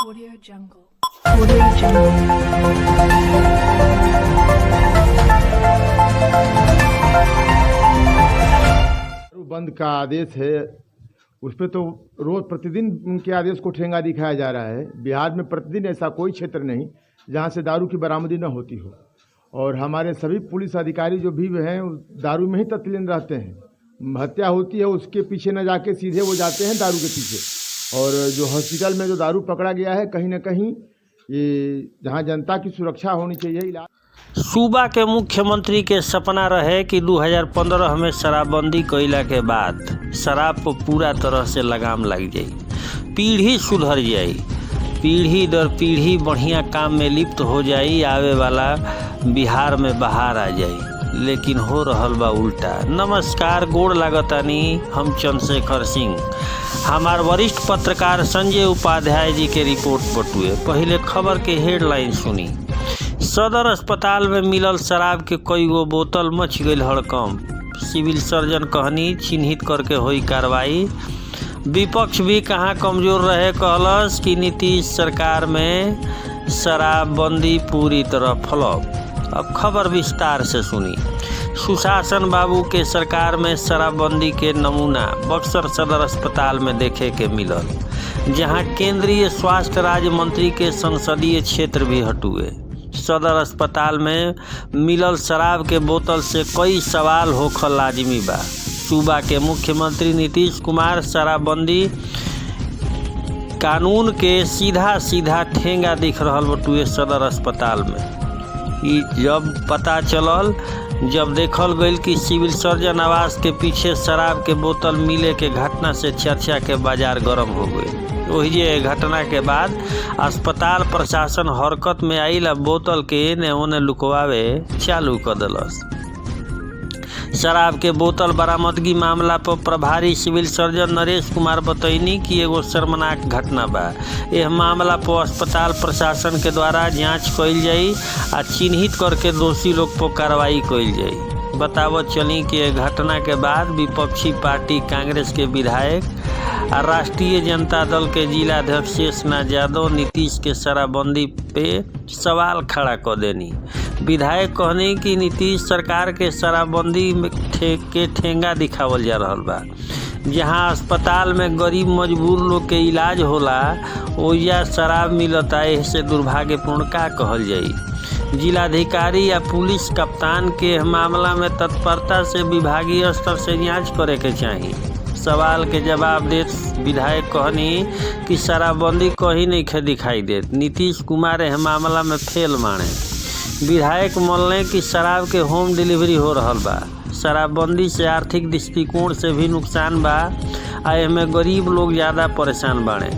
Audio Jungle. Audio Jungle. बंद का आदेश है, उस पर तो रोज प्रतिदिन उनके आदेश को ठेंगा दिखाया जा रहा है। बिहार में प्रतिदिन ऐसा कोई क्षेत्र नहीं जहां से दारू की बरामदी न होती हो, और हमारे सभी पुलिस अधिकारी जो भी हैं दारू में ही तत्लीन रहते हैं। हत्या होती है उसके पीछे न जाके सीधे वो जाते हैं दारू के पीछे। और जो हॉस्पिटल में जो दारू पकड़ा गया है, कहीं ना कहीं ये जहां जनता की सुरक्षा होनी चाहिए, इलाज। सूबा के मुख्यमंत्री के सपना रहे कि 2015 में शराबबंदी कइला के बाद शराब पर पूरा तरह से लगाम लग जाई, पीढ़ी सुधर जाई, पीढ़ी दर पीढ़ी बढ़िया काम में लिप्त हो जाई, आवे वाला बिहार में बाहर आ जाई। लेकिन हो रहल बा उल्टा। नमस्कार, गोड़ लागतानी, हम चंद्रशेखर सिंह। हमार वरिष्ठ पत्रकार संजय उपाध्याय जी के रिपोर्ट बटुए। पहले खबर के हेडलाइन सुनी। सदर अस्पताल में मिलल शराब के कई गो बोतल मच गई हड़कंप। सिविल सर्जन कहनी चिन्हित करके हुई कार्रवाई। विपक्ष भी कहाँ कमजोर रहे, कहलस कि नीतीश सरकार में शराबबंदी पूरी तरह फ्लॉप। अब खबर विस्तार से सुनी। सुशासन बाबू के सरकार में शराबबंदी के नमूना बक्सर सदर अस्पताल में देखे के मिलल, जहां केंद्रीय स्वास्थ्य राज्य मंत्री के संसदीय क्षेत्र भी हटुए। सदर अस्पताल में मिलल शराब के बोतल से कई सवाल होखल लाजिमी बा। सूबा के मुख्यमंत्री नीतीश कुमार शराबबंदी कानून के सीधा सीधा ठेंगा दिख रहल बटुए सदर अस्पताल में। ई जब पता चलल, जब देखल गई कि सिविल सर्जन आवास के पीछे शराब के बोतल मिले के घटना से चर्चा के बाजार गर्म हो गई। वही घटना के बाद अस्पताल प्रशासन हरकत में आइल, बोतल के एने ओने लुकवावे चालू कर दिलस। शराब के बोतल बरामदगी मामला पर प्रभारी सिविल सर्जन नरेश कुमार बतैनी कि एगो शर्मनाक घटना बा। यह मामला पर अस्पताल प्रशासन के द्वारा जांच कइल जाई आ चिन्हित करके दोषी लोग पर कार्रवाई कइल जाई। बतावत चली कि यह घटना के बाद विपक्षी पार्टी कांग्रेस के विधायक और राष्ट्रीय जनता दल के जिलाध्यक्ष शेषनाथ यादव नीतीश के शराबबंदी पे सवाल खड़ा कर देनी। विधायक कहने कि नीतीश सरकार के शराबबंदी के ठेंगा दिखावल जा रहल बा। जहां अस्पताल में गरीब मजबूर लोग के इलाज होला, ओइजा शराब मिलता, इससे दुर्भाग्यपूर्ण का कहल जाई। जिलाधिकारी या पुलिस कप्तान के मामला में तत्परता से विभागीय स्तर से जांच करे के चाहिए। सवाल के जवाब देत विधायक कहनी कि शराबबंदी कहीं नहीं खे दिखाई देत। नीतीश कुमार यह मामला में फेल माने। विधायक मनले कि शराब के होम डिलीवरी हो रहल बा। शराबबंदी से आर्थिक दृष्टिकोण से भी नुकसान बा, आ एमे गरीब लोग ज़्यादा परेशान बाड़े।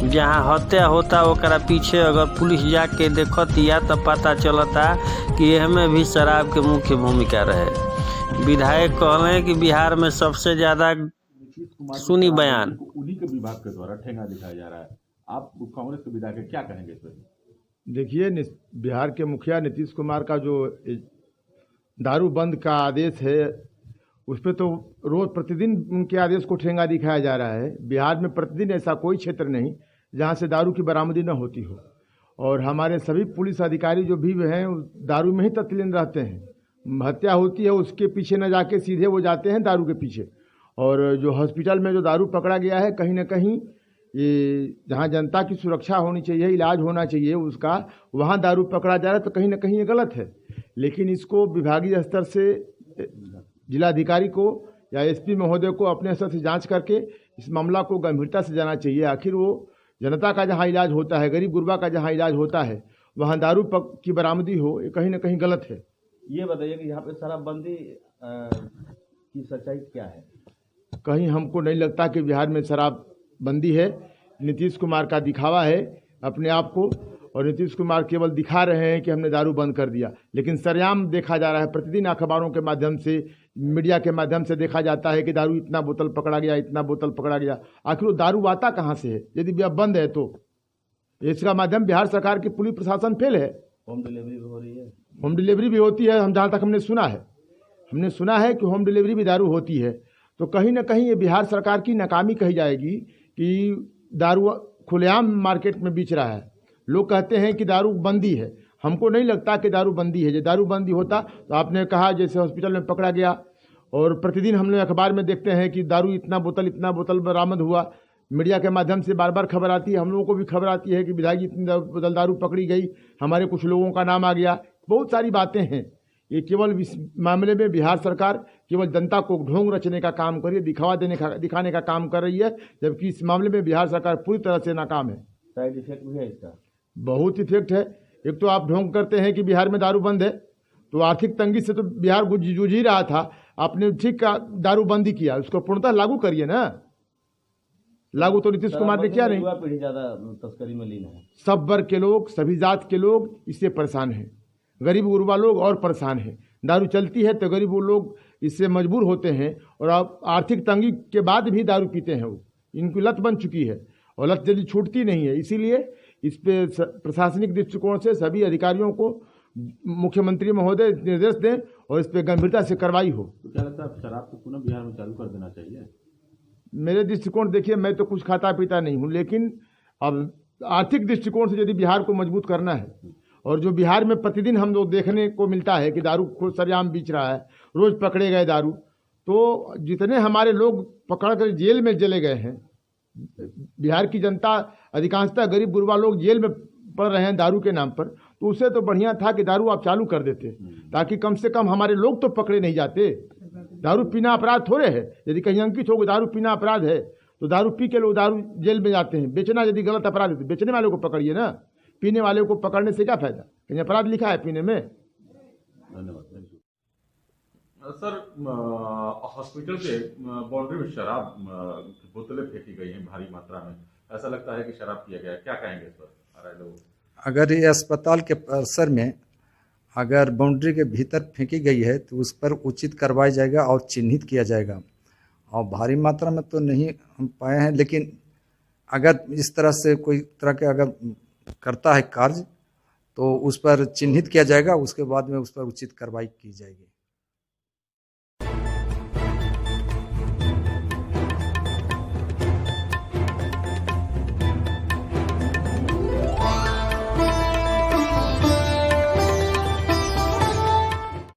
जहाँ हत्या होता ओकरा पीछे अगर पुलिस जाके देखतिया तो पता चलता कि एहमे भी शराब के मुख्य भूमिका रहे। विधायक कहले कि बिहार में सबसे ज़्यादा सुनी बयान उन्हीं के विभाग के द्वारा ठेंगा दिखाया जा रहा है। आप कांग्रेस के विधायक क्या कहेंगे इस पर? देखिए, बिहार के मुखिया नीतीश कुमार का जो दारू बंद का आदेश है, उस पर तो रोज प्रतिदिन उनके आदेश को ठेंगा दिखाया जा रहा है। बिहार में प्रतिदिन ऐसा कोई क्षेत्र नहीं जहां से दारू की बरामदी न होती हो, और हमारे सभी पुलिस अधिकारी जो भी हैं दारू में ही तत्लीन रहते हैं। हत्या होती है उसके पीछे न जाके सीधे वो जाते हैं दारू के पीछे। और जो हॉस्पिटल में जो दारू पकड़ा गया है, कहीं ना कहीं ये जहां जनता की सुरक्षा होनी चाहिए, इलाज होना चाहिए उसका, वहां दारू पकड़ा जा रहा है, तो कहीं ना कहीं ये गलत है। लेकिन इसको विभागीय स्तर से जिलाधिकारी को या एसपी महोदय को अपने स्तर से जांच करके इस मामला को गंभीरता से जाना चाहिए। आखिर वो जनता का जहां इलाज होता है, गरीब गुरबा का जहां इलाज होता है, वहां दारू की बरामदी हो, ये कहीं ना कहीं गलत है। ये बताइए कि यहाँ पे शराबबंदी की सच्चाई क्या है? कहीं हमको नहीं लगता कि बिहार में शराबबंदी है। नीतीश कुमार का दिखावा है अपने आप को, और नीतीश कुमार केवल दिखा रहे हैं कि हमने दारू बंद कर दिया, लेकिन सरेआम देखा जा रहा है। प्रतिदिन अखबारों के माध्यम से, मीडिया के माध्यम से देखा जाता है कि दारू इतना बोतल पकड़ा गया, इतना बोतल पकड़ा गया। आखिर वो दारू आता कहाँ से है? यदि अब बंद है तो इसका माध्यम बिहार सरकार की पुलिस प्रशासन फेल है। होम डिलीवरी भी हो रही है। होम डिलीवरी भी होती है, हम जहाँ तक हमने सुना है कि होम डिलीवरी भी दारू होती है। तो कहीं ना कहीं ये बिहार सरकार की नाकामी कही जाएगी कि दारू खुलेआम मार्केट में बेच रहा है। लोग कहते हैं कि दारू बंदी है, हमको नहीं लगता कि दारू बंदी है। जो दारू बंदी होता तो आपने कहा जैसे हॉस्पिटल में पकड़ा गया, और प्रतिदिन हम लोग अखबार में देखते हैं कि दारू इतना बोतल बरामद हुआ। मीडिया के माध्यम से बार बार खबर आती है, हम लोगों को भी खबर आती है कि विधायक जी इतनी बोतल दारू पकड़ी गई, हमारे कुछ लोगों का नाम आ गया। बहुत सारी बातें हैं। ये केवल इस मामले में बिहार सरकार केवल जनता को ढोंग रचने का काम कर रही है, दिखाने का काम कर रही है, जबकि इस मामले में बिहार सरकार पूरी तरह से नाकाम है। साइड इफेक्ट भी है इसका? बहुत इफेक्ट है। एक तो आप ढोंग करते हैं कि बिहार में दारू बंद है, तो आर्थिक तंगी से तो बिहार जूझ ही रहा था। आपने ठीक का दारू बंदी किया, उसको पूर्णतः लागू करिए ना। लागू तो नीतीश कुमार ने किया नहीं। युवा पीढ़ी ज्यादा तस्करी में लीन है। सब वर्ग के लोग, सभी जात के लोग इससे परेशान हैं। गरीब गुरबा लोग और परेशान हैं। दारू चलती है तो गरीब लोग इससे मजबूर होते हैं, और अब आर्थिक तंगी के बाद भी दारू पीते हैं। वो इनकी लत बन चुकी है, और लत जल्दी छूटती नहीं है। इसीलिए इस पे प्रशासनिक दृष्टिकोण से सभी अधिकारियों को मुख्यमंत्री महोदय निर्देश दें और इस पे गंभीरता से कार्रवाई हो। तो क्या लगता है शराब को पुनः बिहार में चालू कर देना चाहिए? मेरे दृष्टिकोण देखिए, मैं तो कुछ खाता पीता नहीं हूँ, लेकिन अब आर्थिक दृष्टिकोण से यदि बिहार को मजबूत करना है, और जो बिहार में प्रतिदिन हम लोग देखने को मिलता है कि दारू को सरेआम बेच रहा है, रोज पकड़े गए दारू, तो जितने हमारे लोग पकड़ कर जेल में चले गए हैं, बिहार की जनता अधिकांशतः गरीब गुरबा लोग जेल में पड़ रहे हैं दारू के नाम पर, तो उससे तो बढ़िया था कि दारू आप चालू कर देते, ताकि कम से कम हमारे लोग तो पकड़े नहीं जाते। दारू पीना अपराध थोड़े है। यदि कहीं अंकित हो दारू पीना अपराध है, तो दारू पी के लोग दारू जेल में जाते हैं। बेचना यदि गलत अपराध है तो बेचने वाले को पकड़िए ना, पीने वाले को पकड़ने से क्या फायदा? कहीं अपराध लिखा है पीने में? धन्यवाद। सर, हॉस्पिटल के बाउंड्री में शराब की बोतलें फेंकी गई हैं भारी मात्रा में, ऐसा लगता है कि शराब पिया गया है, क्या कहेंगे इस पर? अगर ये अस्पताल के परिसर में अगर बाउंड्री के भीतर फेंकी गई है तो उस पर उचित कार्रवाई जाएगा और चिन्हित किया जाएगा। और भारी मात्रा में तो नहीं हम पाए हैं, लेकिन अगर इस तरह से कोई तरह के अगर करता है कार्य तो उस पर चिन्हित किया जाएगा, उसके बाद में उस पर उचित कार्रवाई की जाएगी।